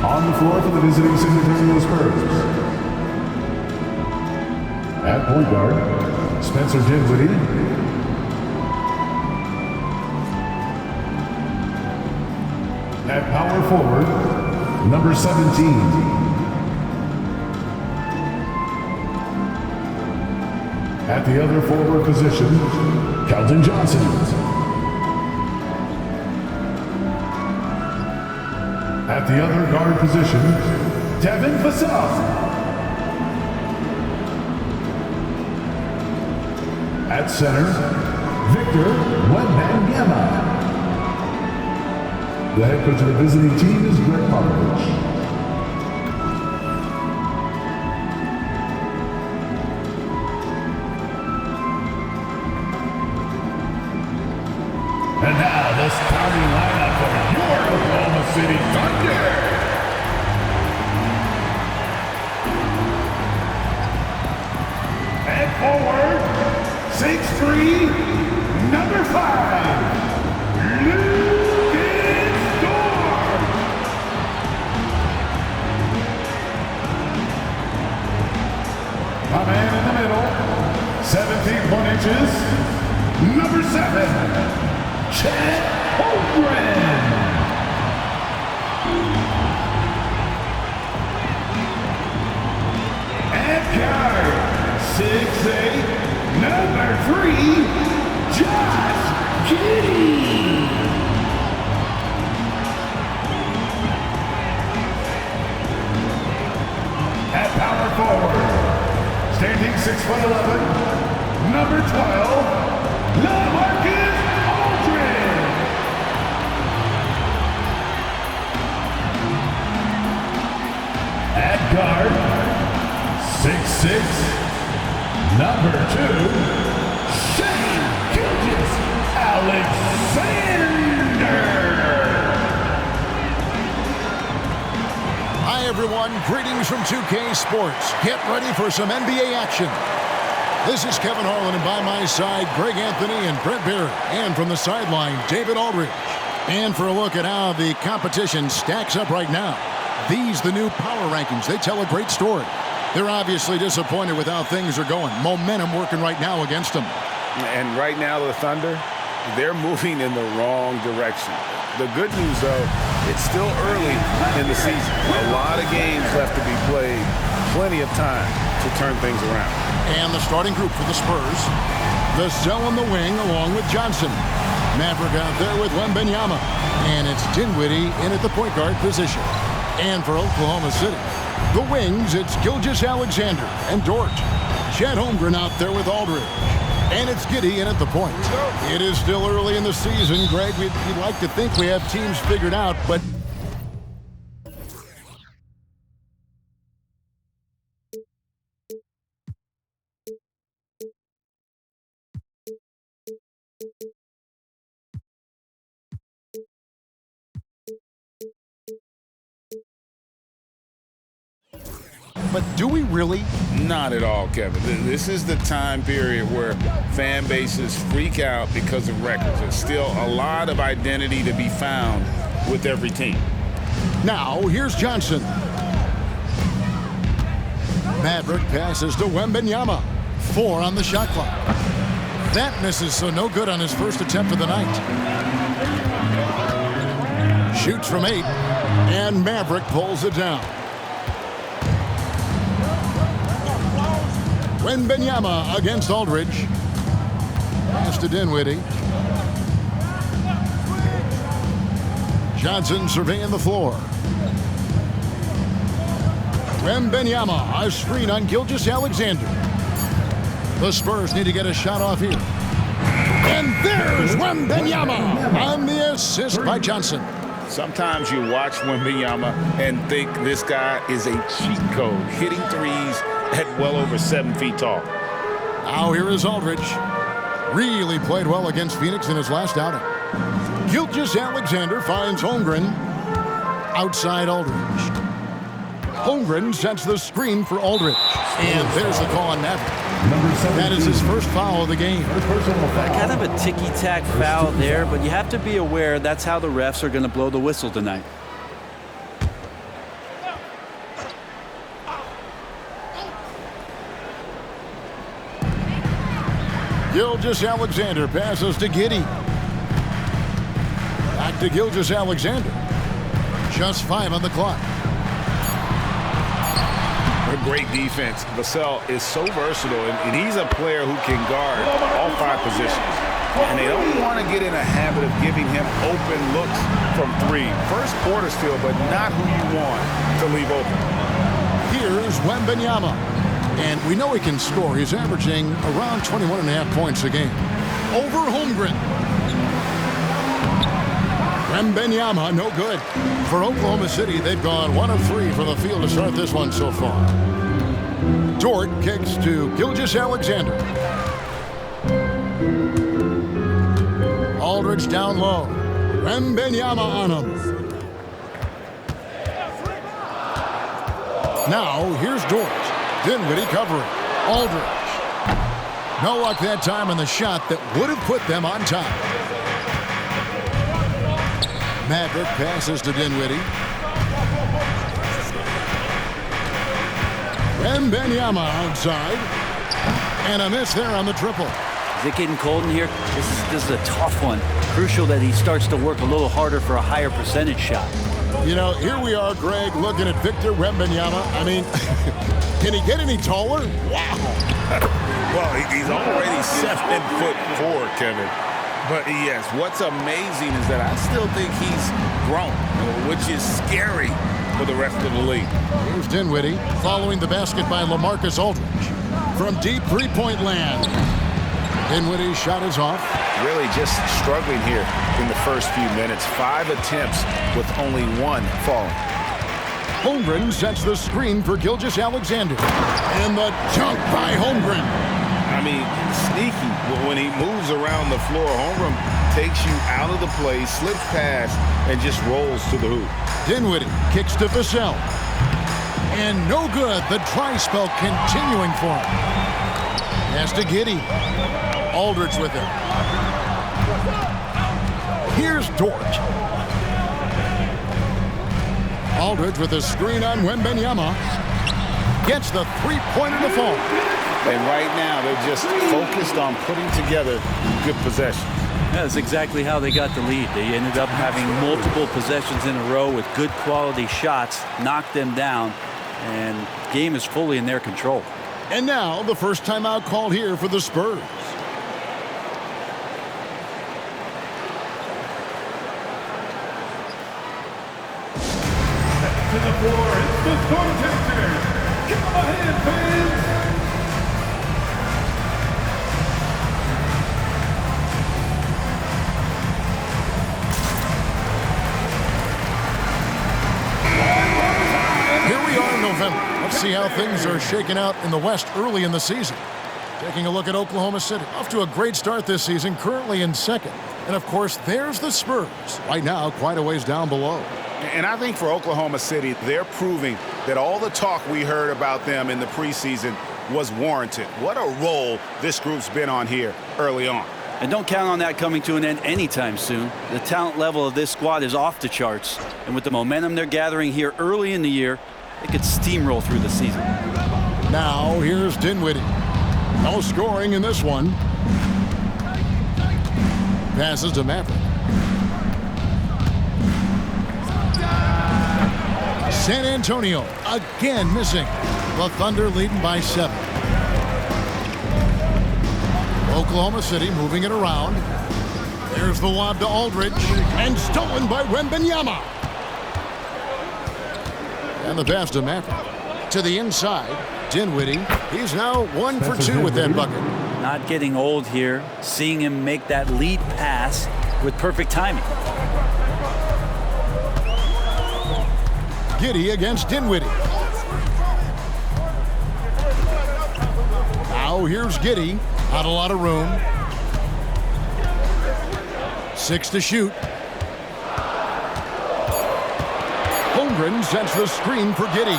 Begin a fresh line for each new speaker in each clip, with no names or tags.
On the floor for the visiting San Antonio Spurs. At point guard, Spencer Dinwiddie. At power forward, number 17. At the other forward position, Keldon Johnson. At the other guard position, Devin Vassell. At center, Victor Wembanyama. The head coach of the visiting team is Greg Popovich. And now the starting lineup for your Oklahoma City Thunder. At forward, 6'3", number 5, Lucas Dort. A man in the middle, 17 inches, number 7. Chet Holmgren. At guard, 6'8", number 3, Josh Giddey. At power forward, standing 6'11", number 12, LaMarcus Aldridge. At guard, 6'6", number 2, Shane Gilgeous-Alexander.
Hi everyone, greetings from 2K Sports. Get ready for some NBA action. This is Kevin Harlan, and by my side, Greg Anthony and Brent Barrett. And from the sideline, David Aldridge. And for a look at how the competition stacks up right now. These, the new power rankings, they tell a great story. They're obviously disappointed with how things are going. Momentum working right now against them.
And right now, the Thunder, they're moving in the wrong direction. The good news, though, it's still early in the season. A lot of games left to be played. Plenty of time to turn things around.
And the starting group for the Spurs. Vassell on the wing along with Johnson. Maverick out there with Wembanyama. And it's Dinwiddie in at the point guard position. And for Oklahoma City, the wings, it's Gilgeous-Alexander and Dort. Chet Holmgren out there with Aldridge. And it's Giddey in at the point. It is still early in the season, Greg. We'd like to think we have teams figured out, but do we really?
Not at all, Kevin. This is the time period where fan bases freak out because of records. There's still a lot of identity to be found with every team.
Now, here's Johnson. Maverick passes to Wembanyama. 4 on the shot clock. That misses, so no good on his first attempt of the night. Shoots from 8, and Maverick pulls it down. Wembanyama against Aldridge. Pass to Dinwiddie. Johnson surveying the floor. Wembanyama, a screen on Gilgeous-Alexander. The Spurs need to get a shot off here. And there's Wembanyama on the assist by Johnson.
Sometimes you watch Wembanyama and think this guy is a cheat code, hitting threes at well over 7 feet tall.
Now here is Aldridge. Really played well against Phoenix in his last outing. Gilgeous-Alexander finds Holmgren. Outside Aldridge. Holmgren sets the screen for Aldridge. And there's the call on Maverick. That is his first foul of the game.
Kind of a ticky-tack foul there, but you have to be aware that's how the refs are going to blow the whistle tonight.
Gilgeous-Alexander passes to Giddey. Back to Gilgeous-Alexander. Just 5 on the clock.
A great defense. Vassell is so versatile, and he's a player who can guard all 5 positions. And they don't want to get in a habit of giving him open looks from 3. First quarter still, but not who you want to leave open.
Here's Wembanyama. And we know he can score. He's averaging around 21.5 points a game. Over Holmgren. Wembanyama, no good. For Oklahoma City, they've gone 1 of 3 from the field to start this one so far. Dort kicks to Gilgeous-Alexander. Aldridge down low. Wembanyama on him. Now, here's Dort. Dinwiddie covering. Aldridge. No luck that time on the shot that would have put them on top. Maverick passes to Dinwiddie. Wembanyama outside. And a miss there on the triple.
Is it getting cold in here? This is a tough one. Crucial that he starts to work a little harder for a higher percentage shot.
You know, here we are, Greg, looking at Victor Wembanyama. I mean, can he get any taller? Wow.
Well, he's already 7'4", Kevin. But yes, what's amazing is that I still think he's grown, which is scary for the rest of the league.
Here's Dinwiddie following the basket by LaMarcus Aldridge. From deep three-point land. Dinwiddie's shot is off.
Really just struggling here in the first few minutes. 5 attempts with only 1 falling.
Holmgren sets the screen for Gilgeous-Alexander. And the jump by Holmgren.
I mean, sneaky. When he moves around the floor, Holmgren takes you out of the play, slips past, and just rolls to the hoop.
Dinwiddie kicks to Vassell. And no good. The dry spell continuing for him. Pass to Giddey. Aldridge with him. Here's Dort. Aldridge with a screen on Wembanyama. Gets the three-pointer to fall.
And right now, they're just focused on putting together good possessions.
That's exactly how they got the lead. They ended up having multiple possessions in a row with good quality shots, knocked them down, and the game is fully in their control.
And now, the first timeout called here for the Spurs.
To the floor, it's the Storm Chasers. Come on in, fans.
Here we are in November. Let's see how things are shaking out in the West early in the season. Taking a look at Oklahoma City. Off to a great start this season, currently in second. And of course, there's the Spurs. Right now, quite a ways down below.
And I think for Oklahoma City, they're proving that all the talk we heard about them in the preseason was warranted. What a role this group's been on here early on.
And don't count on that coming to an end anytime soon. The talent level of this squad is off the charts. And with the momentum they're gathering here early in the year, they could steamroll through the season.
Now, here's Dinwiddie. No scoring in this one. Passes to Maverick. San Antonio again missing. The Thunder leading by 7. Oklahoma City moving it around. There's the lob to Aldridge. And stolen by Wembanyama. And the pass to Maverick. To the inside. Dinwiddie. He's now 1 for 2 with that bucket.
Not getting old here. Seeing him make that lead pass with perfect timing.
Giddey against Dinwiddie. Now here's Giddey. Not a lot of room. 6 to shoot. Holmgren sets the screen for Giddey.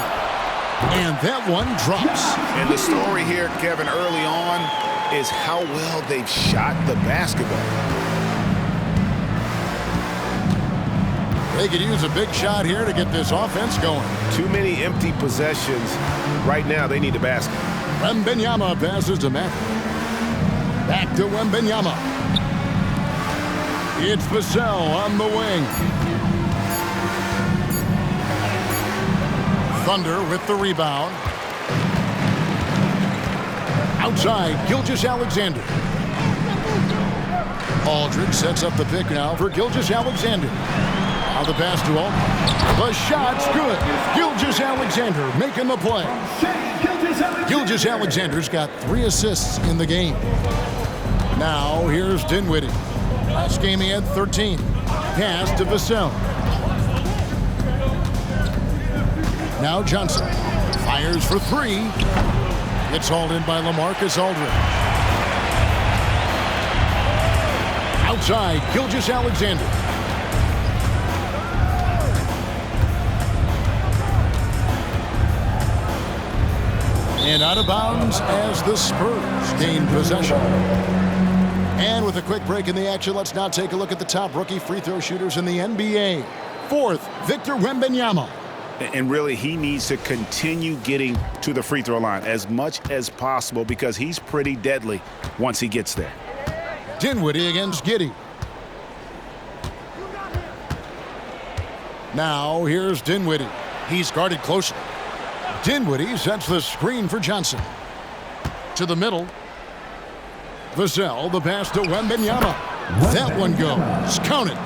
And that one drops.
And the story here, Kevin, early on is how well they've shot the basketball.
They could use a big shot here to get this offense going.
Too many empty possessions. Right now, they need a basket.
Wembanyama passes to Maverick. Back to Wembanyama. It's Vassell on the wing. Thunder with the rebound. Outside, Gilgeous-Alexander. Aldridge sets up the pick now for Gilgeous-Alexander. Now the pass to Aldridge. The shot's good. Gilgeous-Alexander making the play. Gilgeous-Alexander's got 3 assists in the game. Now here's Dinwiddie. Last game he had 13. Pass to Vassell. Now Johnson fires for 3. It's hauled in by LaMarcus Aldridge. Outside, Gilgeous-Alexander. And out of bounds as the Spurs gain possession. And with a quick break in the action, let's now take a look at the top rookie free throw shooters in the NBA. 4th, Victor Wembanyama.
And really, he needs to continue getting to the free throw line as much as possible because he's pretty deadly once he gets there.
Dinwiddie against Giddey. Now here's Dinwiddie. He's guarded closely. Dinwiddie sets the screen for Johnson. To the middle. Vassell, the pass to Wembanyama. That one goes. Count it.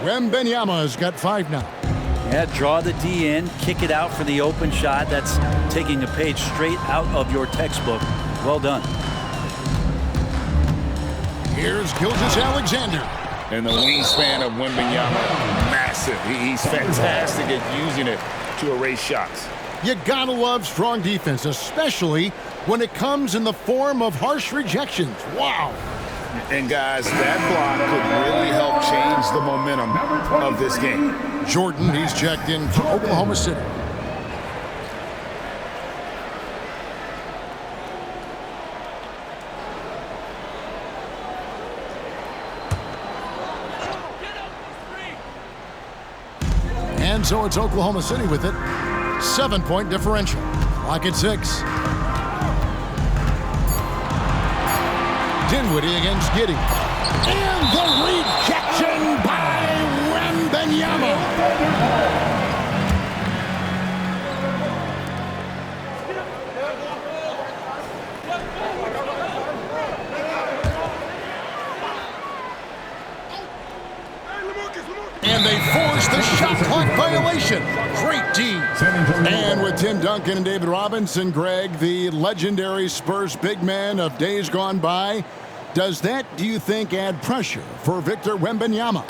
Wembanyama has got 5 now.
Yeah, draw the D in, kick it out for the open shot. That's taking a page straight out of your textbook. Well done.
Here's Gilgeous-Alexander.
And the wingspan of Wembanyama, massive. He's fantastic at using it to erase shots.
You gotta love strong defense, especially when it comes in the form of harsh rejections. Wow.
And guys, that block could really help change the momentum of this game.
Jordan, he's checked in for Oklahoma City. And so it's Oklahoma City with it. 7-point differential. Lock at 6. Dinwiddie against Giddey. And the rejection by Wembanyama. And they force the shot clock violation. Great D. And with Tim Duncan and David Robinson, Greg, the legendary Spurs big man of days gone by, does that, do you think, add pressure for Victor Wembanyama?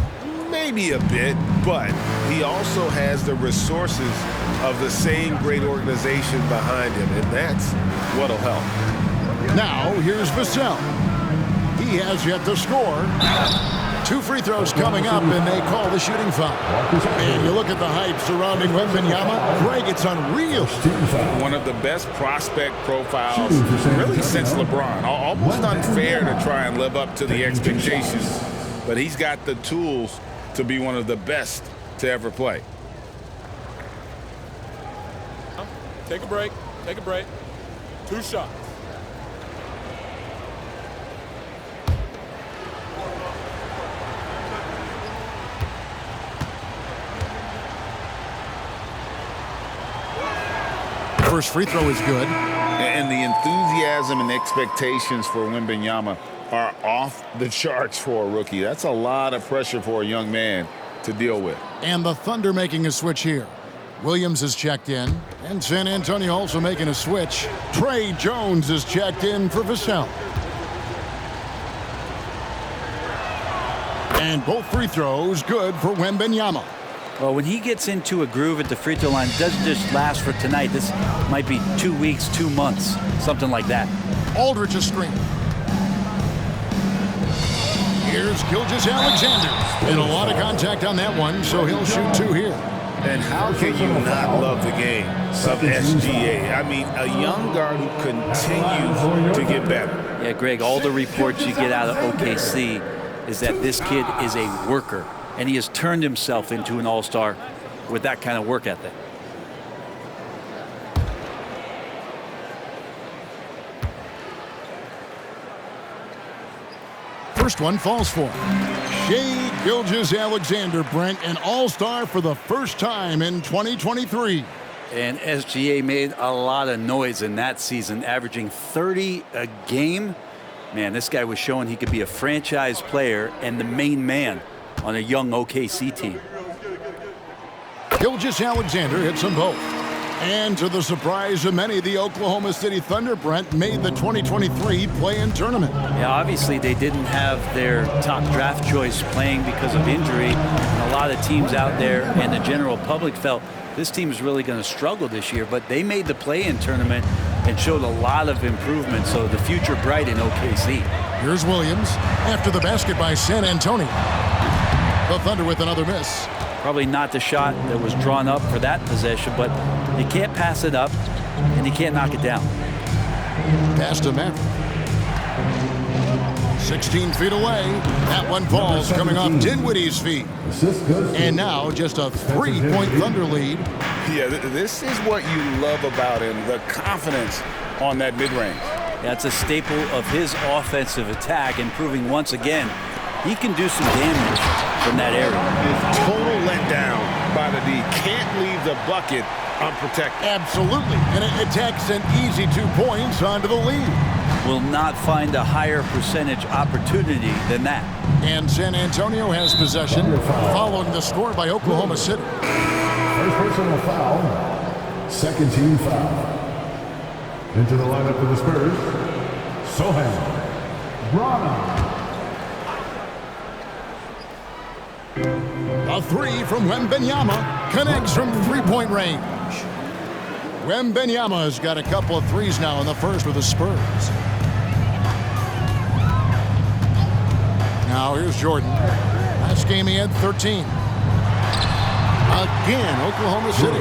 Maybe a bit, but he also has the resources of the same great organization behind him, and that's what'll help.
Now, here's Vassell. He has yet to score. 2 free throws coming up, and they call the shooting foul. And you look at the hype surrounding Wembanyama. Greg, it's unreal.
One of the best prospect profiles really since LeBron. Almost unfair to try and live up to the expectations, but he's got the tools to be one of the best to ever play.
Take a break. Take a break. 2 shots.
First free throw is good.
And the enthusiasm and expectations for Wembanyama are off the charts for a rookie. That's a lot of pressure for a young man to deal with.
And the Thunder making a switch here. Williams is checked in. And San Antonio also making a switch. Trey Jones is checked in for Vassell. And both free throws good for Wembanyama.
Well, when he gets into a groove at the free throw line, it doesn't just last for tonight. This might be 2 weeks, 2 months, something like that.
Aldridge a screen. Here's Gilgeous-Alexander. And a lot of contact on that one, so he'll shoot 2 here.
And how can you not love the game of SGA? I mean, a young guard who continues to get better.
Yeah, Greg, all the reports you get out of OKC is that this kid is a worker, and he has turned himself into an all-star with that kind of work ethic.
First one falls for him. Shea Gilgeous-Alexander, Brent, an all-star for the first time in 2023.
And SGA made a lot of noise in that season, averaging 30 a game. Man, this guy was showing he could be a franchise player and the main man on a young OKC team.
Gilgeous-Alexander hits them both. And to the surprise of many, the Oklahoma City Thunder, Brent, made the 2023 play-in tournament.
Yeah, obviously they didn't have their top draft choice playing because of injury. And a lot of teams out there and the general public felt this team is really going to struggle this year. But they made the play-in tournament and showed a lot of improvement. So the future bright in OKC.
Here's Williams after the basket by San Antonio. The Thunder with another miss.
Probably not the shot that was drawn up for that possession, but you can't pass it up and you can't knock it down.
Pass to Maverick. 16 feet away. That one falls coming off Dinwiddie's feet. And now just a 3-point Thunder lead.
Yeah, this is what you love about him, the confidence on that mid-range.
That's a staple of his offensive attack, and proving once again he can do some damage from that area.
Total letdown by the D. Can't leave the bucket unprotected.
Absolutely. And it attacks an easy 2 points onto the lead.
Will not find a higher percentage opportunity than that.
And San Antonio has possession following the score by Oklahoma City.
First personal foul. Second team foul. Into the lineup for the Spurs, Sohan. Brana.
A three from Wembanyama connects from three-point range. Wembanyama has got a couple of threes now in the first with the Spurs. Now here's Jordan. Last game he had 13. Again, Oklahoma City.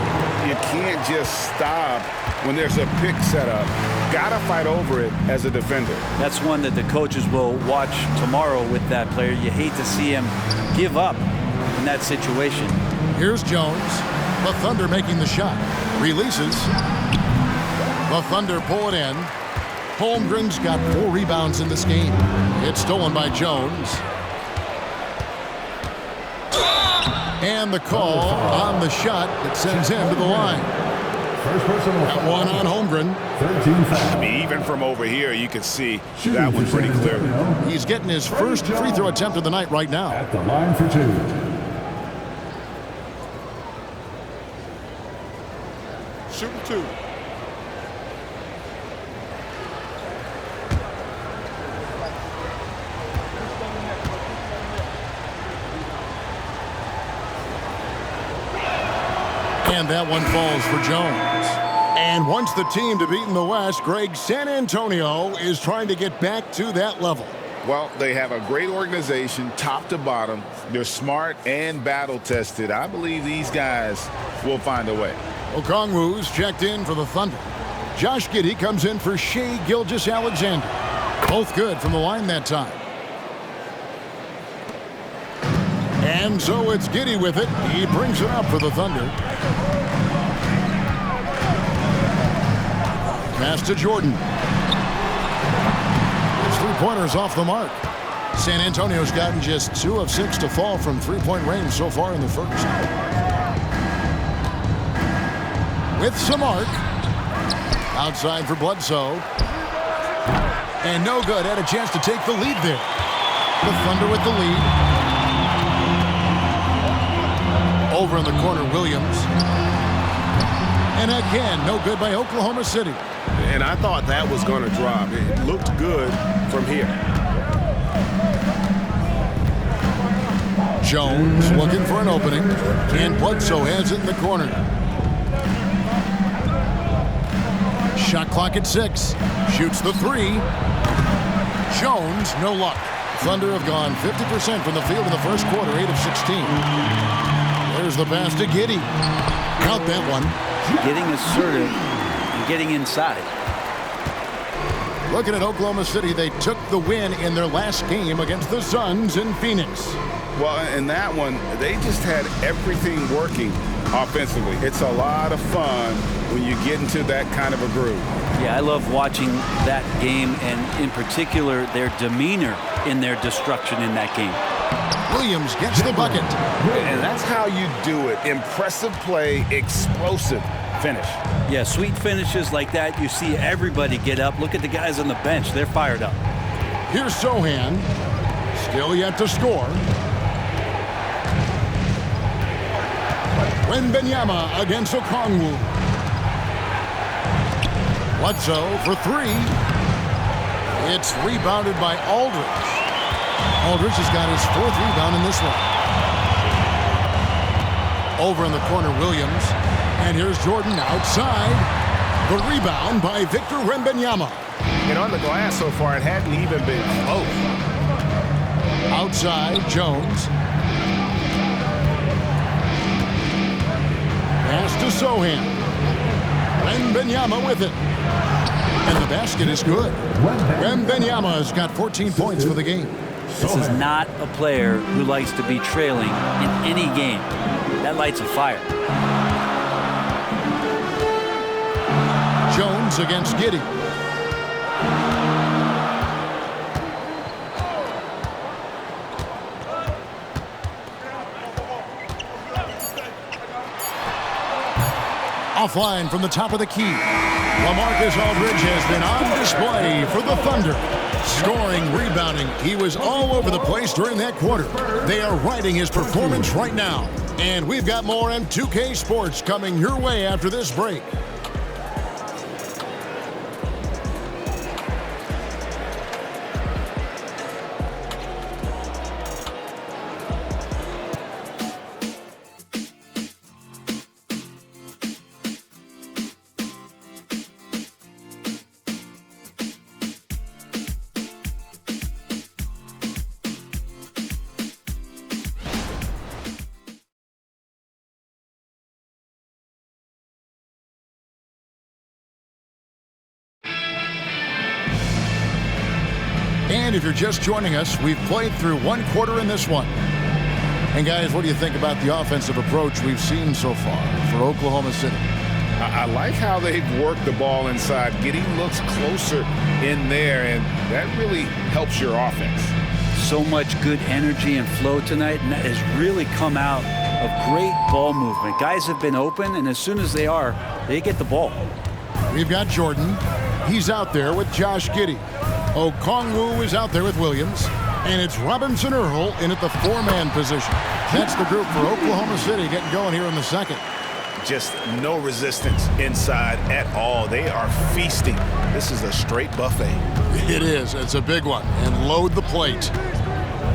You can't just stop when there's a pick set up. Gotta fight over it as a defender.
That's one that the coaches will watch tomorrow with that player. You hate to see him give up in that situation.
Here's Jones. The Thunder making the shot. Releases. The Thunder pull it in. Holmgren's got 4 rebounds in this game. It's stolen by Jones. And the call on the shot that sends him to the line.
First personal
That
foul.
one on Holmgren.
13 foul.
I mean, even from over here, you can see that one pretty clearly.
He's getting his first free throw attempt of the night right now.
At the line for 2.
Shooting 2.
And that one falls for Jones. And once the team to beat in the West, Greg, San Antonio is trying to get back to that level.
Well, they have a great organization, top to bottom. They're smart and battle-tested. I believe these guys will find a way.
Okongwu's checked in for the Thunder. Josh Giddey comes in for Shea Gilgeous-Alexander. Both good from the line that time. And so it's Giddey with it. He brings it up for the Thunder. Pass to Jordan. His three-pointers off the mark. San Antonio's gotten just 2 of 6 to fall from three-point range so far in the first. With some arc. Outside for Bledsoe. And no good. Had a chance to take the lead there. The Thunder with the lead. Over in the corner, Williams. And again, no good by Oklahoma City.
And I thought that was going to drop. It looked good from here.
Jones looking for an opening. And Bledsoe has it in the corner. Shot clock at 6. Shoots the 3. Jones, no luck. Thunder have gone 50% from the field in the first quarter, 8 of 16. There's the pass to Giddey. Count that one.
Getting assertive and getting inside.
Looking at Oklahoma City, they took the win in their last game against the Suns in Phoenix.
Well, in that one, they just had everything working offensively. It's a lot of fun when you get into that kind of a groove.
Yeah, I love watching that game, and in particular, their demeanor in their destruction in that game.
Williams gets the bucket.
And that's how you do it. Impressive play, explosive finish.
Yeah, sweet finishes like that, you see everybody get up. Look at the guys on the bench. They're fired up.
Here's Sohan. Still yet to score. Wembanyama against Okongwu. Bledsoe for three. It's rebounded by Aldridge. Aldridge has got his 4th rebound in this one. Over in the corner, Williams. And here's Jordan outside. The rebound by Victor Wembanyama.
And on the glass so far, it hadn't even been close.
Outside, Jones. Pass to Sohan. Wembanyama with it. And the basket is good. Wembanyama has got 14 points for the game.
This is not a player who likes to be trailing in any game. That lights a fire.
Jones against Giddey. Offline from the top of the key. LaMarcus Aldridge has been on display for the Thunder. Scoring, rebounding. He was all over the place during that quarter. They are riding his performance right now. And we've got more M2K Sports coming your way after this break. And if you're just joining us, we've played through 1 quarter in this one. And guys, what do you think about the offensive approach we've seen so far for Oklahoma City?
I like how they've worked the ball inside. Giddey looks closer in there, and that really helps your offense.
So much good energy and flow tonight, and that has really come out of great ball movement. Guys have been open, and as soon as they get the ball.
We've got Jordan. He's out there with Josh Giddey. Okongwu is out there with Williams. And it's Robinson Earl in at the 4-man position. That's the group for Oklahoma City getting going here in the second.
Just no resistance inside at all. They are feasting. This is a straight buffet.
It is. It's a big one. And load the plate.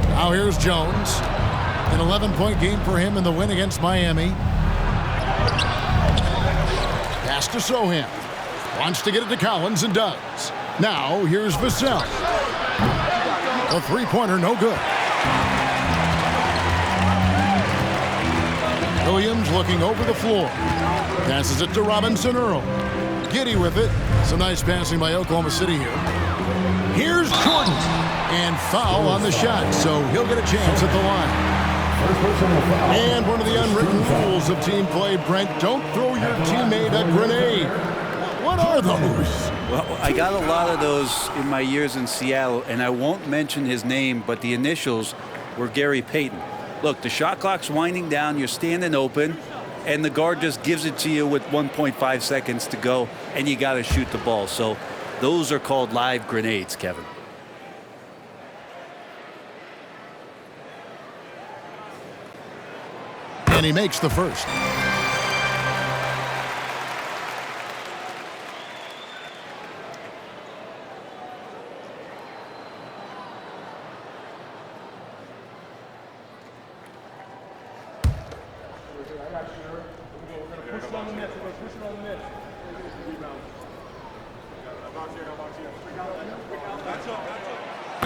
Now here's Jones. An 11-point game for him in the win against Miami. Pass to Sohan. Wants to get it to Collins and does. Now here's Vassell. A 3-pointer, no good. Williams looking over the floor. Passes it to Robinson Earl. Giddey with it. Some nice passing by Oklahoma City here. Here's Jordan. And foul on the shot, so he'll get a chance at the line. And one of the unwritten rules of team play, Brent, don't throw your teammate a grenade. What are those?
Well, I got a lot of those in my years in Seattle, and I won't mention his name, but the initials were Gary Payton. Look, the shot clock's winding down, you're standing open, and the guard just gives it to you with 1.5 seconds to go, and you got to shoot the ball. So those are called live grenades, Kevin.
And he makes the first.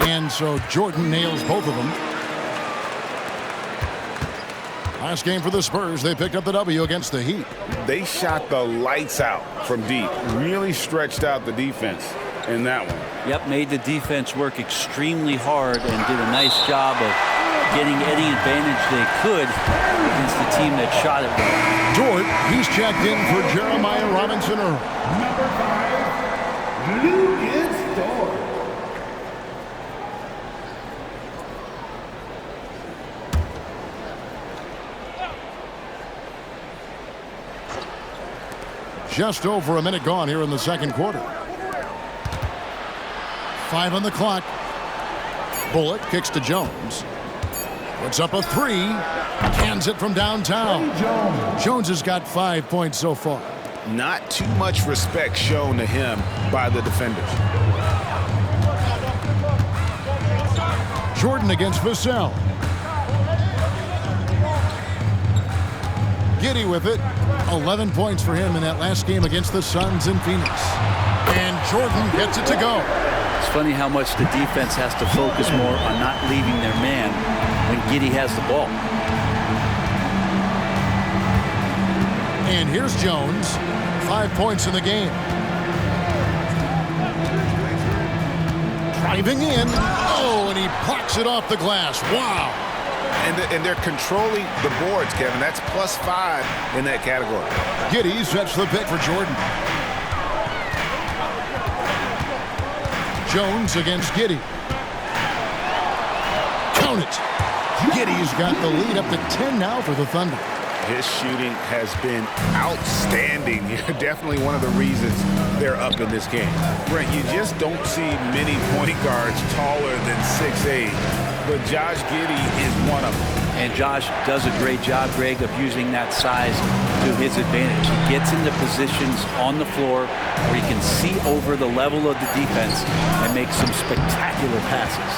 And so Jordan nails both of them. Last game for the Spurs, they picked up the W against the Heat.
They shot the lights out from deep. Really stretched out the defense in that one.
Yep, made the defense work extremely hard and did a nice job of getting any advantage they could against the team that shot it well.
Dort, he's checked in for Jeremiah Robinson Earl.
Number 5, Lucas Dort.
Just over a minute gone here in the second quarter. 5 on the clock. Bullock kicks to Jones. Puts up a 3. Cans it from downtown. Jones has got 5 points so far.
Not too much respect shown to him by the defenders.
Jordan against Vassell. Giddey with it. 11 points for him in that last game against the Suns in Phoenix. And Jordan gets it to go.
It's funny how much the defense has to focus more on not leaving their man when Giddey has the ball.
And here's Jones. 5 points in the game. Driving in. Oh, and he blocks it off the glass. Wow.
And they're controlling the boards, Kevin. That's +5 in that category.
Giddey sets the pick for Jordan. Jones against Giddey. Count it. Giddey's got the lead up to 10 now for the Thunder.
His shooting has been outstanding. Definitely one of the reasons they're up in this game. Brent, you just don't see many point guards taller than 6'8", but Josh Giddey is one of them.
And Josh does a great job, Greg, of using that size to his advantage. He gets into positions on the floor where he can see over the level of the defense and make some spectacular passes.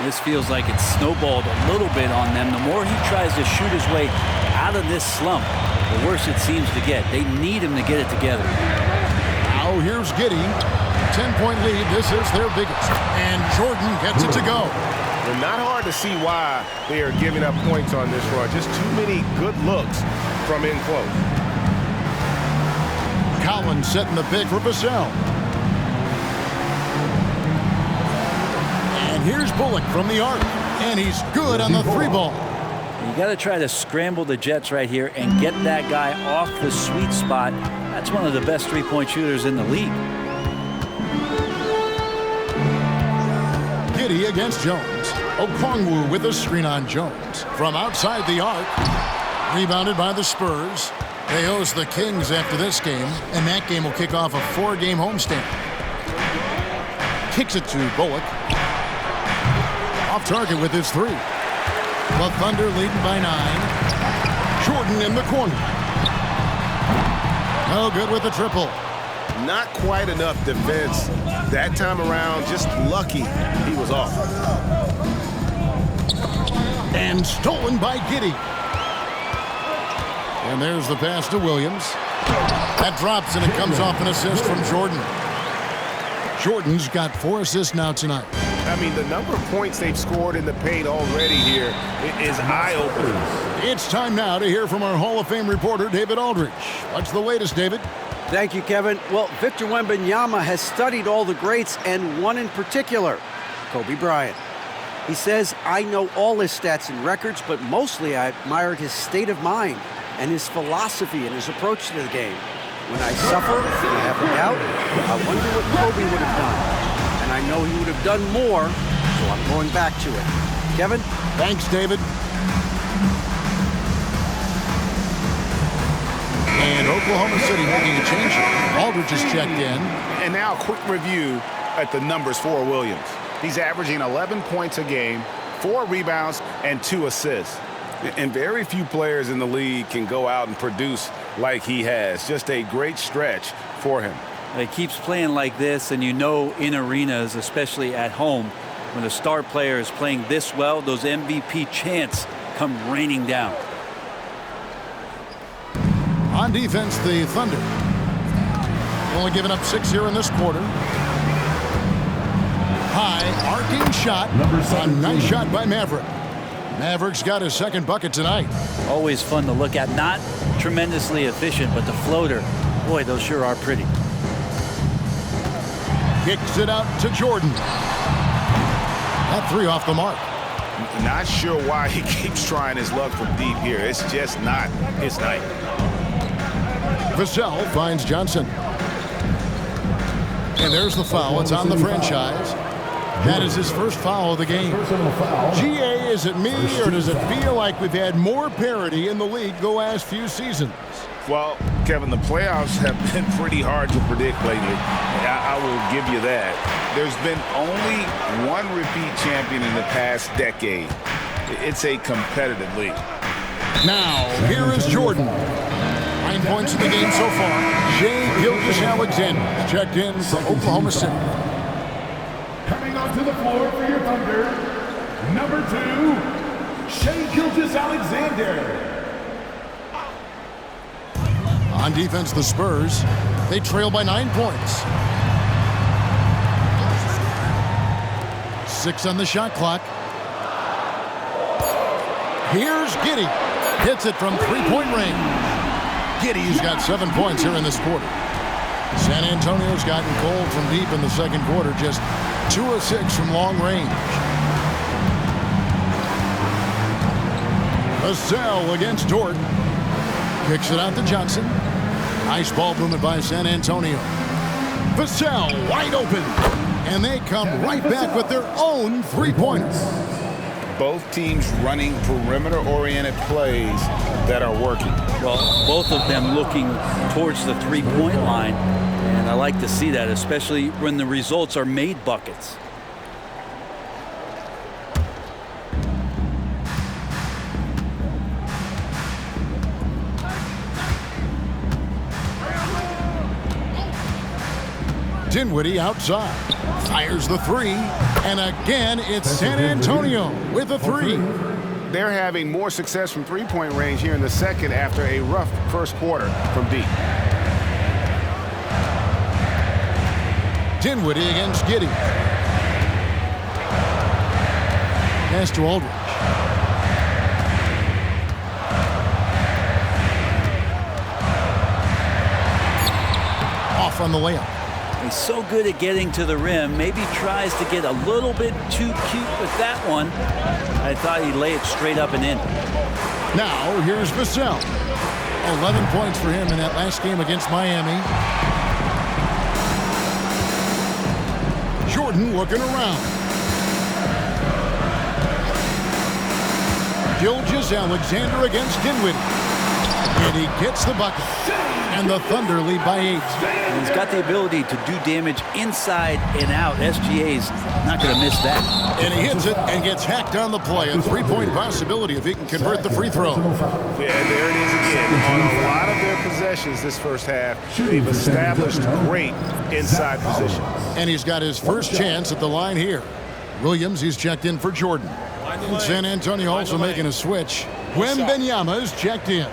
This feels like it's snowballed a little bit on them. The more he tries to shoot his way out of this slump, the worse it seems to get. They need him to get it together.
Now here's Giddey. 10-point lead. This is their biggest. And Jordan gets it to go.
Well, not hard to see why they are giving up points on this run. Just too many good looks from in close.
Collins setting the pick for Vassell. And here's Bullock from the arc. And he's good on the 3-ball.
You got to try to scramble the Jets right here and get that guy off the sweet spot. That's one of the best three-point shooters in the league.
Giddey against Jones. Okongwu with a screen on Jones. From outside the arc. Rebounded by the Spurs. They host the Kings after this game, and that game will kick off a 4-game homestand. Kicks it to Bullock. Off target with his 3. The Thunder leading by 9. Jordan in the corner. No good with the triple.
Not quite enough defense that time around. Just lucky he was off.
And stolen by Giddey. And there's the pass to Williams. That drops, and it comes off an assist from Jordan. Jordan's got 4 assists now tonight.
I mean, the number of points they've scored in the paint already here is eye-opening.
It's time now to hear from our Hall of Fame reporter, David Aldridge. What's the latest, David?
Thank you, Kevin. Well, Victor Wembanyama has studied all the greats, and one in particular, Kobe Bryant. He says, I know all his stats and records, but mostly I admired his state of mind and his philosophy and his approach to the game. When I suffer and I have a doubt, I wonder what Kobe would have done. And I know he would have done more, so I'm going back to it. Kevin?
Thanks, David. And Oklahoma City making a change. Aldridge is checked in.
And now a quick review at the numbers for Williams. He's averaging 11 points a game, 4 rebounds, and 2 assists. And very few players in the league can go out and produce like he has. Just a great stretch for him.
He keeps playing like this, and you know in arenas, especially at home, when a star player is playing this well, those MVP chants come raining down.
On defense, the Thunder. Only giving up 6 here in this quarter. High arcing shot. A nice shot by Maverick. Maverick's got his second bucket tonight.
Always fun to look at. Not tremendously efficient, but the floater, boy, those sure are pretty.
Kicks it out to Jordan. That 3 off the mark.
Not sure why he keeps trying his luck from deep here. It's just not his night.
Vassell finds Johnson. And there's the foul. It's on the franchise. That is his first foul of the game. GA, is it me, or does it feel like we've had more parity in the league the last few seasons?
Well, Kevin, the playoffs have been pretty hard to predict lately. I will give you that. There's been only one repeat champion in the past decade. It's a competitive league.
Now, here is Jordan. 9 points in the game so far. Shai Gilgeous-Alexander checked in from Oklahoma City.
Coming onto the floor for your Thunder, number 2, Shai Gilgeous-Alexander.
On defense, the Spurs, they trail by 9 points. 6 on the shot clock. Here's Giddey. Hits it from three-point range. Giddey's got 7 points here in this quarter. San Antonio's gotten cold from deep in the second quarter, just 2 of 6 from long range. Vassell against Dort. Kicks it out to Johnson. Nice ball movement by San Antonio. Vassell wide open. And they come right back with their own three-pointers.
Both teams running perimeter-oriented plays that are working.
Well, both of them looking towards the three-point line. And I like to see that, especially when the results are made buckets.
Dinwiddie outside. Fires the three. And again, it's San Antonio with a three.
They're having more success from three-point range here in the second after a rough first quarter from deep.
Dinwiddie against Giddey. Pass to Aldridge. Off on the layup.
He's so good at getting to the rim. Maybe tries to get a little bit too cute with that one. I thought he'd lay it straight up and in.
Now, here's Vassell. 11 points for him in that last game against Miami. Jordan looking around. Gilgeous-Alexander against Dinwiddie. And he gets the bucket. And the Thunder lead by 8.
And he's got the ability to do damage inside and out. SGA's not going to miss that.
And he hits it and gets hacked on the play. A three-point possibility if he can convert the free throw.
Yeah, there it is again. On a lot of their possessions this first half, they've established great inside position.
And he's got his first chance at the line here. Williams, he's checked in for Jordan. And San Antonio also making a switch. Wembanyama is checked in.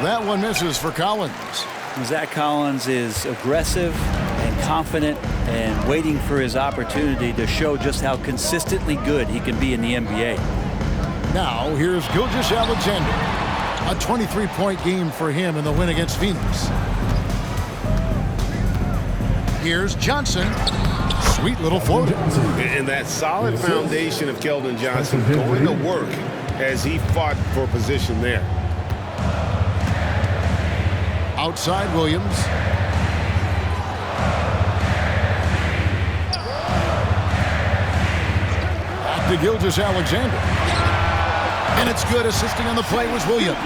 That one misses for Collins.
Zach Collins is aggressive and confident and waiting for his opportunity to show just how consistently good he can be in the NBA.
Now, here's Gilgeous-Alexander. A 23-point game for him in the win against Phoenix. Here's Johnson. Sweet little floater.
And that solid foundation of Keldon Johnson going to work as he fought for position there.
Outside Williams. Back to Gilgeous-Alexander. And it's good. Assisting on the play was Williams.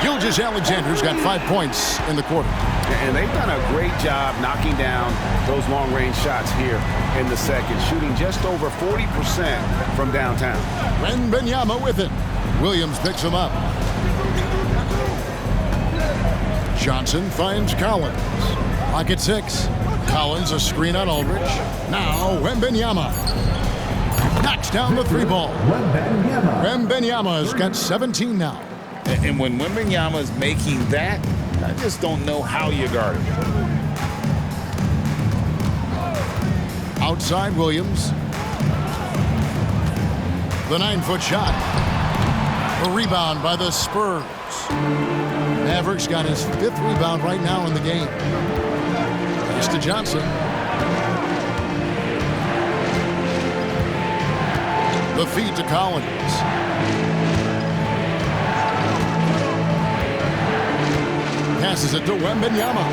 Gilgeous-Alexander's got 5 points in the quarter.
And they've done a great job knocking down those long-range shots here in the second, shooting just over 40% from downtown.
Wembanyama with it. Williams picks him up. Johnson finds Collins. Pocket 6. Collins a screen on Aldridge. Now Wembanyama. Knocks down the three ball. Wembanyama's got 17 now.
And when Wembanyama is making that, I just don't know how you guard him.
Outside Williams. The 9-foot shot. A rebound by the Spurs. Mavericks got his 5th rebound right now in the game. Pass to Johnson. The feed to Collins. Passes it to Wembanyama.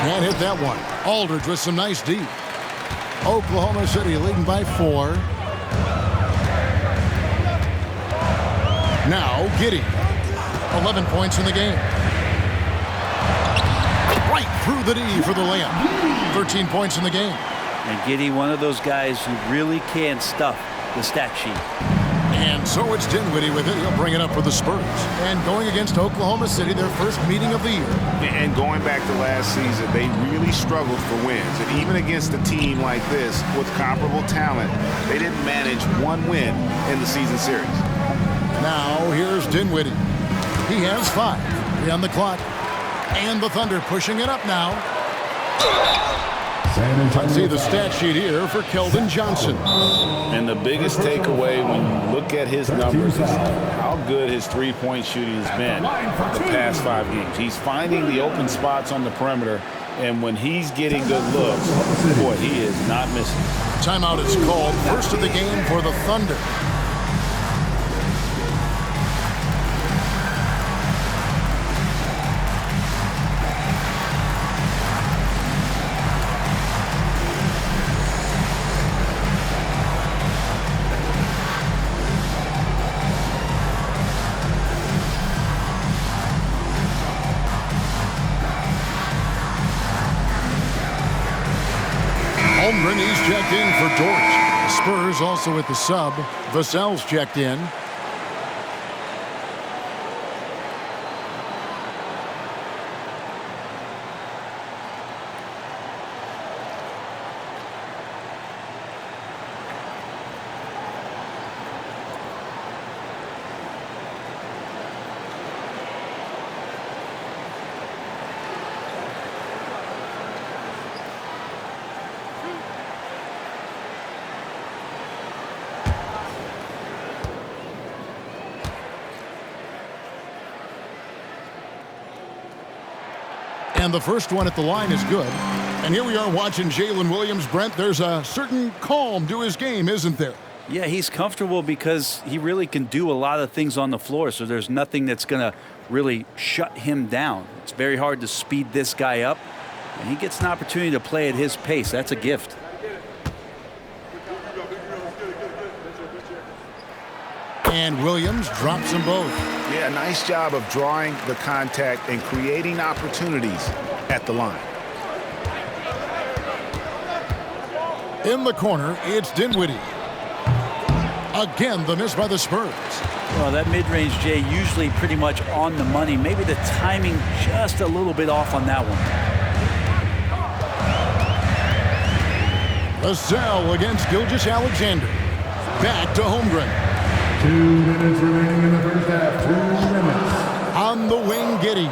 Can't hit that one. Aldridge with some nice D. Oklahoma City leading by 4. Now Giddey. 11 points in the game. Right through the D for the layup. 13 points in the game.
And Giddey, one of those guys who really can stuff the stat sheet.
And so it's Dinwiddie with it. He'll bring it up for the Spurs. And going against Oklahoma City, their first meeting of the year.
And going back to last season, they really struggled for wins. And even against a team like this with comparable talent, they didn't manage one win in the season series.
Now here's Dinwiddie. He has 5. 3 on the clock. And the Thunder pushing it up now. Let's see the stat sheet here for Keldon Johnson.
And the biggest takeaway when you look at his numbers is how good his three-point shooting has been the past 5 games. He's finding the open spots on the perimeter, and when he's getting good looks, boy, he is not missing.
Timeout is called. First of the game for the Thunder. Holmgren, he's checked in for Dort. The Spurs also with the sub. Vassell's checked in. And the first one at the line is good. And here we are watching Jalen Williams. Brent, there's a certain calm to his game, isn't there?
Yeah, he's comfortable because he really can do a lot of things on the floor, so there's nothing that's going to really shut him down. It's very hard to speed this guy up, and he gets an opportunity to play at his pace. That's a gift.
And Williams drops them both.
Yeah, nice job of drawing the contact and creating opportunities at the line.
In the corner, it's Dinwiddie. Again, the miss by the Spurs.
Well, that mid-range, Jay, usually pretty much on the money. Maybe the timing just a little bit off on that one.
Vassell against Gilgeous-Alexander. Back to Holmgren.
2 minutes remaining in the first half. 2 minutes.
On the wing, Giddey.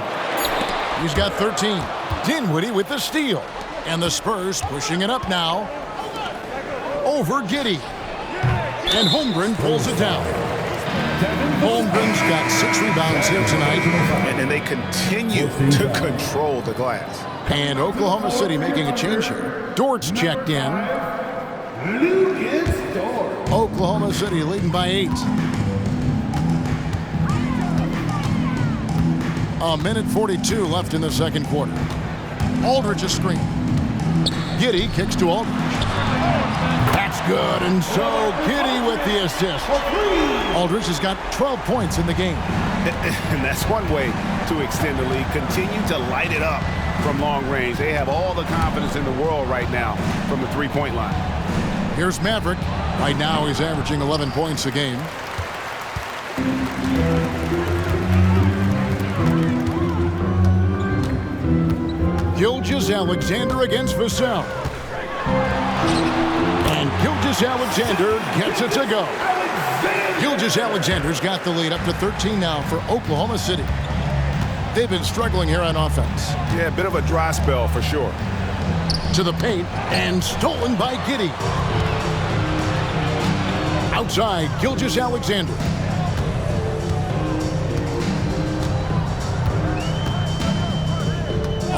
He's got 13. Dinwiddie with the steal. And the Spurs pushing it up now. Over Giddey. And Holmgren pulls it down. Holmgren's got 6 rebounds here tonight.
And they continue to control the glass.
And Oklahoma City making a change here. Dort's checked in. Oklahoma City leading by 8. A minute 42 left in the second quarter. Aldridge a screen. Giddey kicks to Aldridge. That's good, and so Giddey with the assist. Aldridge has got 12 points in the game.
And that's one way to extend the lead. Continue to light it up from long range. They have all the confidence in the world right now from the three-point line.
Here's Maverick. Right now he's averaging 11 points a game. Gilgeous-Alexander against Vassell. And Gilgeous-Alexander gets it to go. Gilgeous-Alexander's got the lead up to 13 now for Oklahoma City. They've been struggling here on offense.
Yeah, a bit of a dry spell for sure.
To the paint and stolen by Giddey. Outside, Gilgeous-Alexander.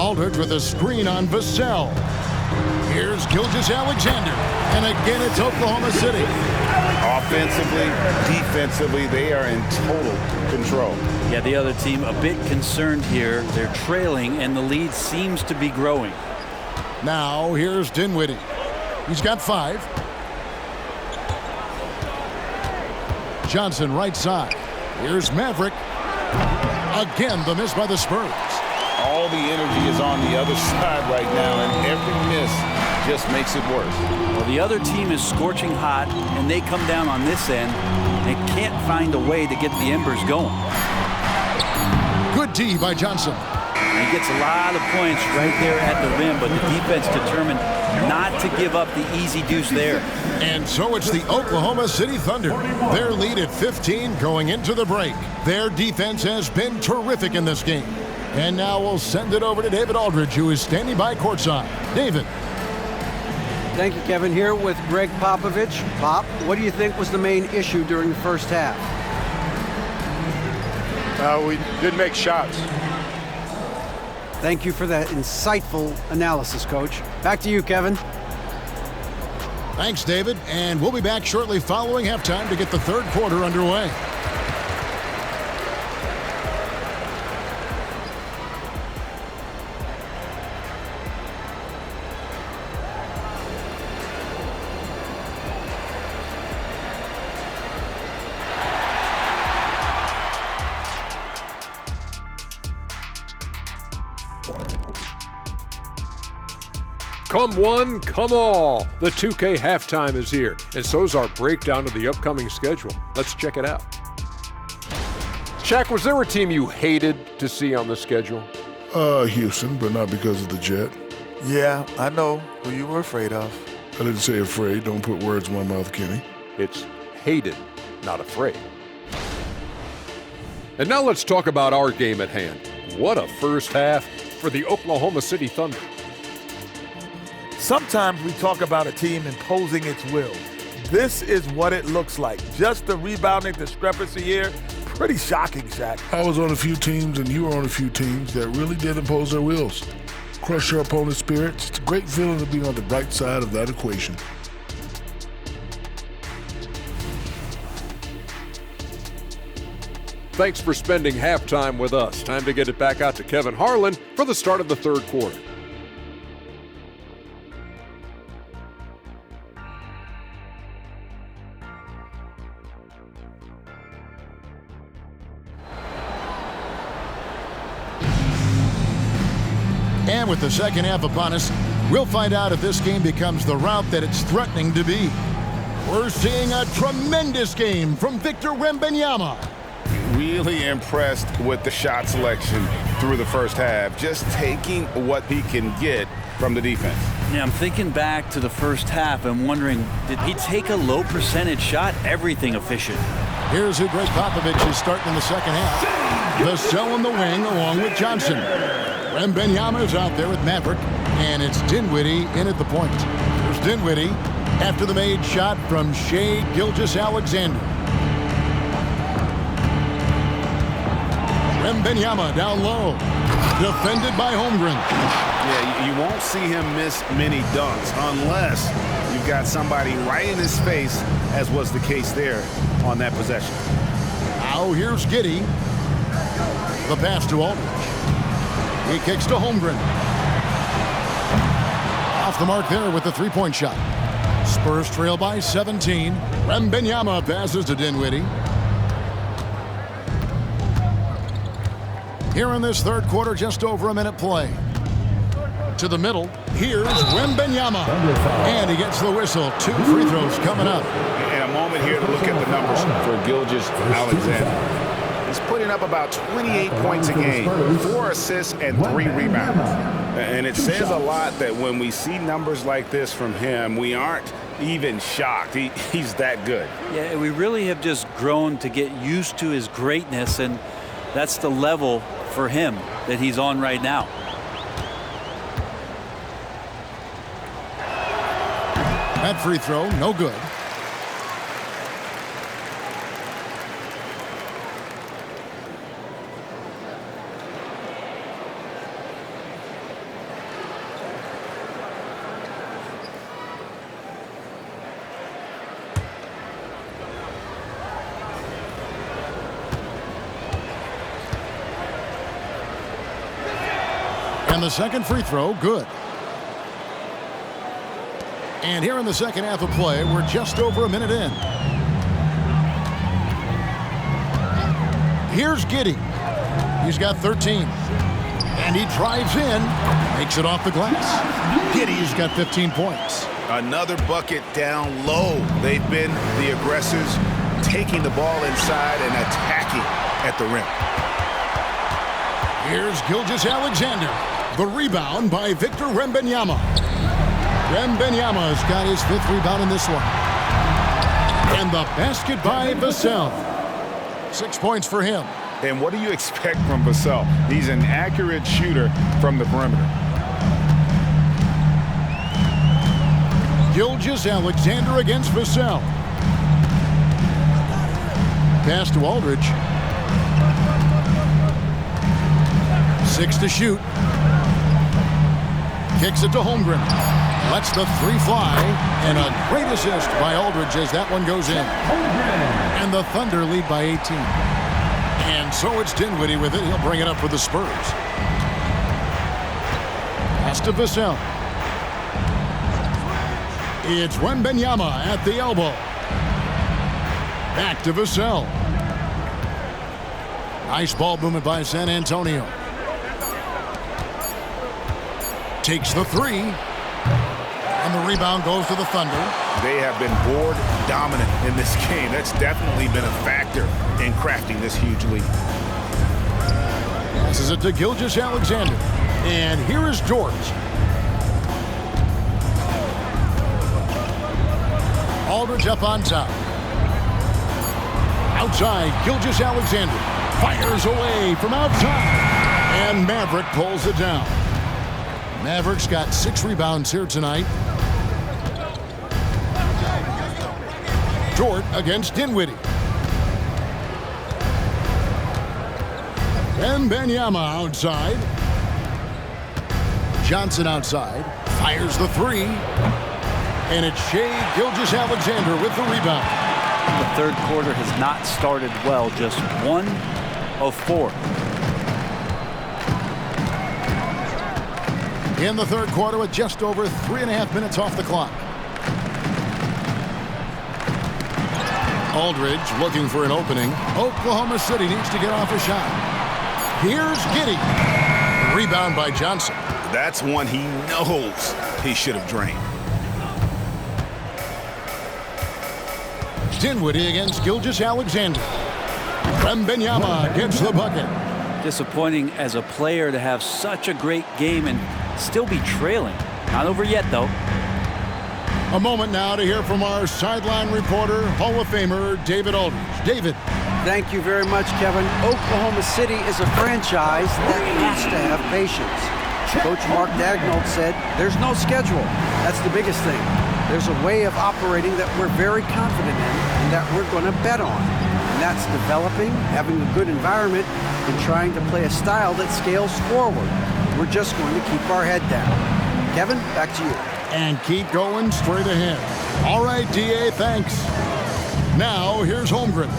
Aldridge with a screen on Vassell. Here's Gilgeous-Alexander. And again, it's Oklahoma City.
Offensively, defensively, they are in total control.
Yeah, the other team a bit concerned here. They're trailing, and the lead seems to be growing.
Now, here's Dinwiddie. He's got 5. Johnson right side. Here's Maverick. Again, the miss by the Spurs.
All the energy is on the other side right now, and every miss just makes it worse.
Well, the other team is scorching hot, and they come down on this end and can't find a way to get the embers going.
Good D by Johnson.
He gets a lot of points right there at the rim, but the defense determined not to give up the easy deuce there.
And so it's the Oklahoma City Thunder. Their lead at 15 going into the break. Their defense has been terrific in this game. And now we'll send it over to David Aldridge, who is standing by courtside. David.
Thank you, Kevin. Here with Greg Popovich. Pop, what do you think was the main issue during the first half?
We didn't make shots.
Thank you for that insightful analysis, Coach. Back to you, Kevin.
Thanks, David. And we'll be back shortly following halftime to get the third quarter underway.
Come one, come all. The 2K halftime is here, and so's our breakdown of the upcoming schedule. Let's check it out. Shaq, was there a team you hated to see on the schedule?
Houston, but not because of the Jet.
Yeah, I know who you were afraid of.
I didn't say afraid. Don't put words in my mouth, Kenny.
It's hated, not afraid. And now let's talk about our game at hand. What a first half for the Oklahoma City Thunder.
Sometimes we talk about a team imposing its will. This is what it looks like. Just the rebounding discrepancy here, pretty shocking, Shaq.
I was on a few teams, and you were on a few teams that really did impose their wills. Crush your opponent's spirits. It's a great feeling to be on the bright side of that equation.
Thanks for spending halftime with us. Time to get it back out to Kevin Harlan for the start of the third quarter.
And with the second half upon us, we'll find out if this game becomes the rout that it's threatening to be. We're seeing a tremendous game from Victor Wembanyama.
Really impressed with the shot selection through the first half, just taking what he can get from the defense.
Yeah, I'm thinking back to the first half and wondering, did he take a low percentage shot? Everything efficient.
Here's who Greg Popovich is starting in the second half. Vassell in the wing along with Johnson. Wembanyama is out there with Maverick, and it's Dinwiddie in at the point. There's Dinwiddie after the made shot from Shai Gilgeous-Alexander. Wembanyama down low, defended by Holmgren.
Yeah, you won't see him miss many dunks unless you've got somebody right in his face, as was the case there on that possession.
Now here's Giddey. The pass to Aldridge. He kicks to Holmgren. Off the mark there with the three-point shot. Spurs trail by 17. Wembanyama passes to Dinwiddie. Here in this third quarter, just over a minute play. To the middle, here's Wembanyama. And he gets the whistle. 2 free throws coming up.
And a moment here to look at the numbers for Gilgeous-Alexander. He's putting up about 28 points a game, 4 assists and 3 rebounds. And it says a lot that when we see numbers like this from him, we aren't even shocked. He's that good.
Yeah, we really have just grown to get used to his greatness, and that's the level for him that he's on right now.
That free throw, no good. And the second free throw, good. And here in the second half of play, we're just over a minute in. Here's Giddey. He's got 13. And he drives in, makes it off the glass. Giddey's got 15 points.
Another bucket down low. They've been the aggressors, taking the ball inside and attacking at the rim.
Here's Gilgeous-Alexander. The rebound by Victor Wembanyama. Wembanyama's got his 5th rebound in this one. And the basket by Vassell. 6 points for him.
And what do you expect from Vassell? He's an accurate shooter from the perimeter.
Gilgeous-Alexander against Vassell. Pass to Aldridge. 6 to shoot. Kicks it to Holmgren. Lets the 3 fly. And a great assist by Aldridge as that one goes in. And the Thunder lead by 18. And so it's Dinwiddie with it. He'll bring it up for the Spurs. Pass to Vassell. It's Wembanyama at the elbow. Back to Vassell. Nice ball movement by San Antonio. Takes the 3. And the rebound goes to the Thunder.
They have been board dominant in this game. That's definitely been a factor in crafting this huge lead.
Passes it to Gilgeous-Alexander. And here is George. Aldridge up on top. Outside, Gilgeous-Alexander fires away from outside. And Maverick pulls it down. Maverick's got 6 rebounds here tonight. Dort against Dinwiddie. Wembanyama outside. Johnson outside. Fires the 3. And it's Shai Gilgeous-Alexander with the rebound.
The third quarter has not started well. Just 1 of 4.
In the third quarter with just over 3.5 minutes off the clock. Aldridge looking for an opening. Oklahoma City needs to get off a shot. Here's Giddey. Rebound by Johnson.
That's one he knows he should have drained.
Dinwiddie against Gilgeous-Alexander. Wembanyama gets the bucket.
Disappointing as a player to have such a great game and still be trailing. Not over yet, though.
A moment now to hear from our sideline reporter, Hall of Famer David Aldridge. David.
Thank you very much, Kevin. Oklahoma City is a franchise that has to have patience. Coach Mark Daigneault said, there's no schedule. That's the biggest thing. There's a way of operating that we're very confident in and that we're going to bet on. And that's developing, having a good environment, and trying to play a style that scales forward. We're just going to keep our head down. Kevin, back to you.
And keep going straight ahead. All right, D.A., thanks. Now, here's Holmgren.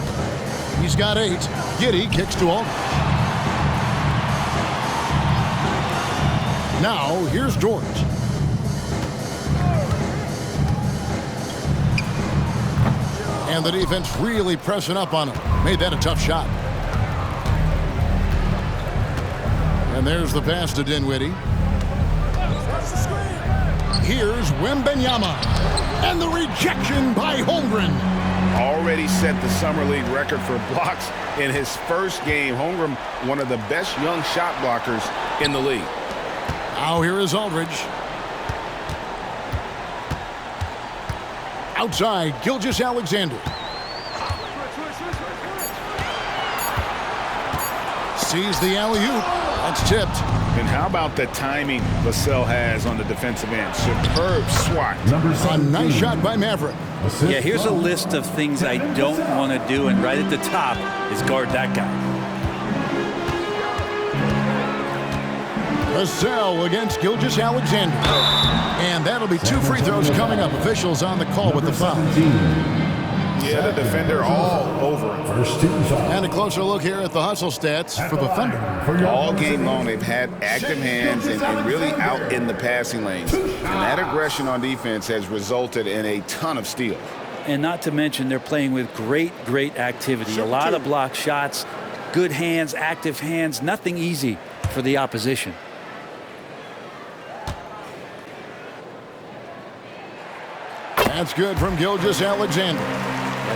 He's got 8. Giddey kicks to Aldridge. Now, here's George. And the defense really pressing up on him. Made that a tough shot. And there's the pass to Dinwiddie. Here's Wembanyama. And the rejection by Holmgren.
Already set the Summer League record for blocks in his first game. Holmgren, one of the best young shot blockers in the league.
Now here is Aldridge. Outside, Gilgeous-Alexander. Sees the alley-oop. That's tipped.
And how about the timing Vassell has on the defensive end? Superb swat.
A nice shot by Maverick.
Yeah, here's a list of things I don't want to do, and right at the top is guard that guy.
Vassell against Gilgeous-Alexander. And that'll be 2 free throws coming up. Officials on the call with the foul.
Yeah, the defender all over him.
And a closer look here at the hustle stats for the Thunder.
All game long, they've had active hands and really out in the passing lanes. And that aggression on defense has resulted in a ton of steals.
And not to mention, they're playing with great activity. A lot of block shots, good hands, active hands, nothing easy for the opposition.
That's good from Gilgeous-Alexander.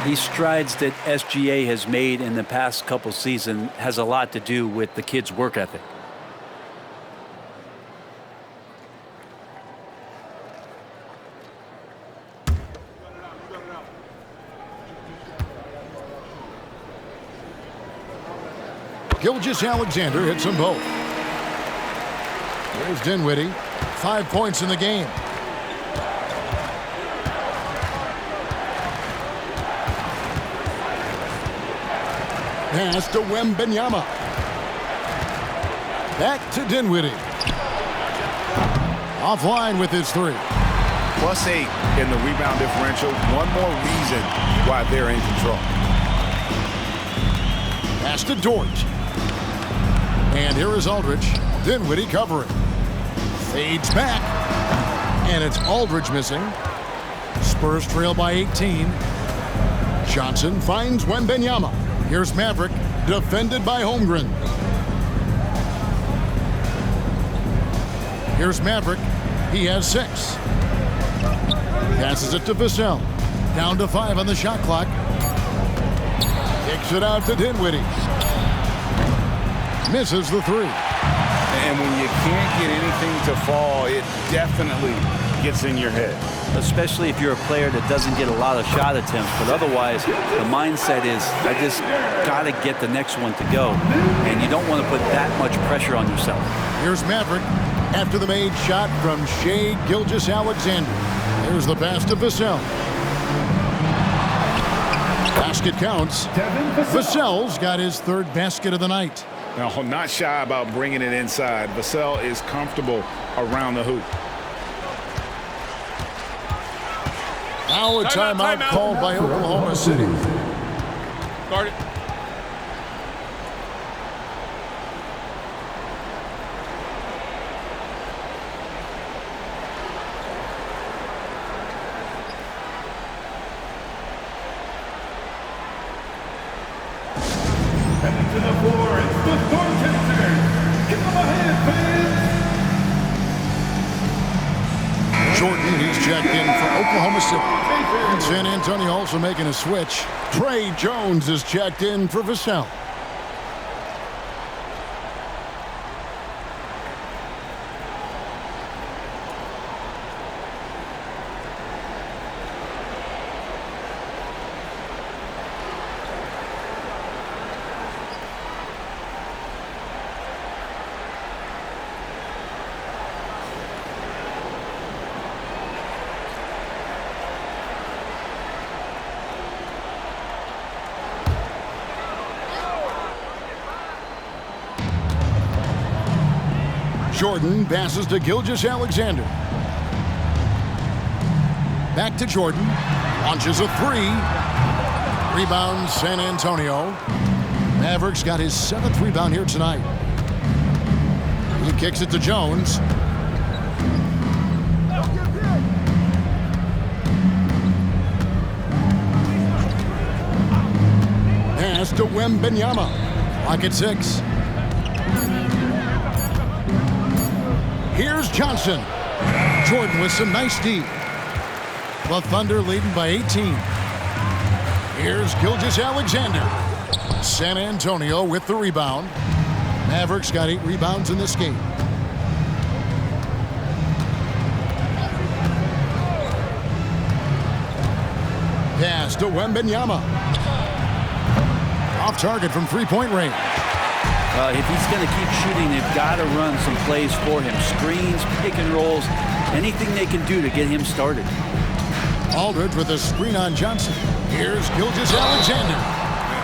These strides that SGA has made in the past couple seasons has a lot to do with the kid's work ethic.
Gilgeous-Alexander hits them both. There's Dinwiddie. 5 points in the game. Pass to Wembanyama. Back to Dinwiddie. Offline with his 3.
+8 in the rebound differential. One more reason why they're in control.
Pass to Dort. And here is Aldridge. Dinwiddie covering. Fades back. And it's Aldridge missing. Spurs trail by 18. Johnson finds Wembanyama. Here's Maverick, defended by Holmgren. Here's Maverick. He has 6. Passes it to Vassell. Down to 5 on the shot clock. Kicks it out to Dinwiddie. Misses the 3.
And when you can't get anything to fall, it definitely gets in your head.
Especially if you're a player that doesn't get a lot of shot attempts. But otherwise, the mindset is, I just got to get the next one to go. And you don't want to put that much pressure on yourself.
Here's Maverick after the made shot from Shai Gilgeous-Alexander. Here's the pass to Vassell. Basket counts. Vassell's got his 3rd basket of the night.
Now, not shy about bringing it inside. Vassell is comfortable around the hoop.
Now a timeout called by Oklahoma City.
Start it.
Heading to the floor, it's the Storm Chasers. Give them a hand, fans.
Jordan, he's checked in for Oklahoma City. And San Antonio also making a switch. Trey Jones is checked in for Vassell. Jordan passes to Gilgeous-Alexander. Back to Jordan. Launches a 3. Rebound San Antonio. Mavericks got his 7th rebound here tonight. He kicks it to Jones. Pass to Wembanyama. Lock at 6. Here's Johnson. Jordan with some nice D. The Thunder leading by 18. Here's Gilgeous-Alexander. San Antonio with the rebound. Mavericks got 8 rebounds in this game. Pass to Wembanyama. Off target from 3-point range.
If he's going to keep shooting, they've got to run some plays for him. Screens, pick and rolls, anything they can do to get him started.
Aldridge with a screen on Johnson. Here's Gilgeous-Alexander.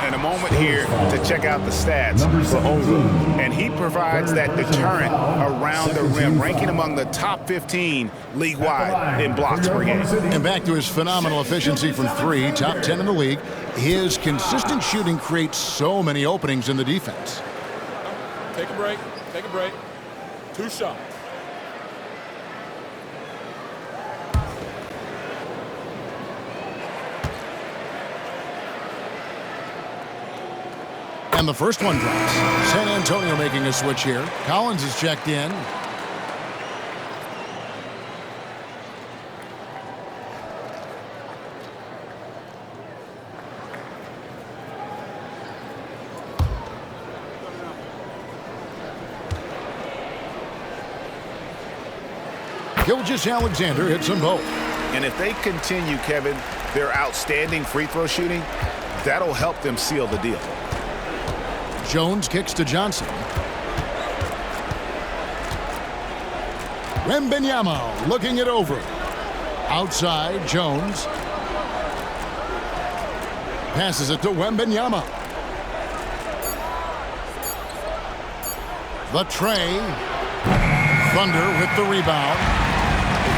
And a moment here to check out the stats for Ova. And he provides that deterrent around the rim, ranking among the top 15 league-wide in blocks per game.
And back to his phenomenal efficiency from three, top 10 in the league. His consistent shooting creates so many openings in the defense.
Take a break. Take a break. 2 shots.
And the first one drops. San Antonio making a switch here. Collins is checked in. Gilgeous-Alexander hits them both.
And if they continue, Kevin, their outstanding free throw shooting, that'll help them seal the deal.
Jones kicks to Johnson. Wembanyama looking it over. Outside, Jones. Passes it to Wembanyama. The tray. Thunder with the rebound.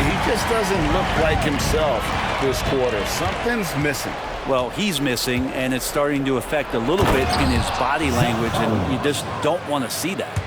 He just doesn't look like himself this quarter. Something's missing.
Well, he's missing, and it's starting to affect a little bit in his body language, and you just don't want to see that.